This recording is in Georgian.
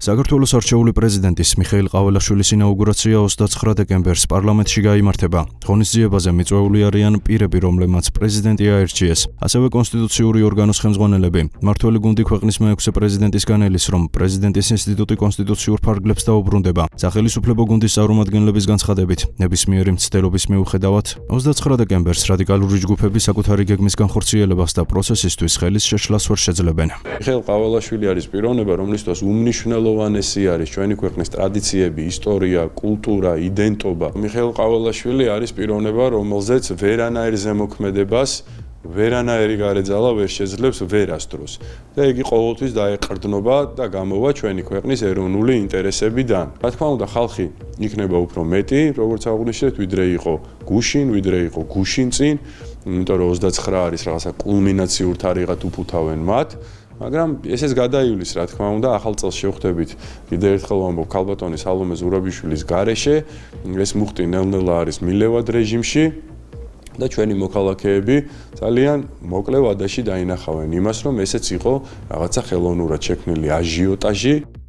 საქართველოს არჩეული პრეზიდენტის მიხეილ ყაველაშვილის ინაუგურაცია 29 დეკემბერს პარლამენტში გაიმართება. ღონისძიებაზე მიწვეული არიან პირები, რომლებმაც პრეზიდენტი აერჩიეს, ასევე კონსტიტუციური ორგანოს ხელმძღვანელები. მმართველი გუნდი ქვეყნის მეექვსე პრეზიდენტისგან ელის, რომ პრეზიდენტის ინსტიტუტი კონსტიტუციურ ფარგლებს დაუბრუნდება. სახელმწიფო გუნდის წარმომადგენლების განცხადებით, ნებისმიერი მცდელობის მიუხედავად, 29 დეკემბერს რადიკალური ჯგუფები საკუთარი გეგმის განხორციელებას და პროცესისთვის ხელის შეშლას ვერ შეძლებენ. მიხეილ ყაველაშვილი არის პიროვნება, რომლისთვის უმნიშვნელოვანესი არის ჩვენი ქვეყნის ტრადიციები, ისტორია, კულტურა, იდენტობა. მიხეილ ყაველაშვილი არის პიროვნება, რომელზეც ვერანაირ ზემოქმედებას, ვერანაირი გარეძალა ვერ შეძლებს ვერასდროს. და იგი ყოველთვის დაეყრდნობა და გამოვა ჩვენი ქვეყნის ეროვნული ინტერესებიდან. რა თქმა უნდა, ხალხი იქნება უფრო მეტი, როგორც აღვნიშნეთ, ვიდრე იყო გუშინ, ვიდრე იყო გუშინწინ, იმიტომ რომ 29 არის რაღაცა კულმინაციურ თარიღად უფუთავენ მათ. მაგრამ ესეც გადაივლის, რა თქმა უნდა, ახალ წელს შევხვდებით კიდევ ერთხელ ვამბობ ქალბატონი სალომე ზურაბიშვილის გარეშე, ეს მუხტი ნელ-ნელა არის მილევად რეჟიმში და ჩვენი მოქალაქეები ძალიან მოკლე ვადაში დაინახავენ იმას, რომ ესეც იყო რაღაცა ხელოვნურად შექმნილი აჟიოტაჟი.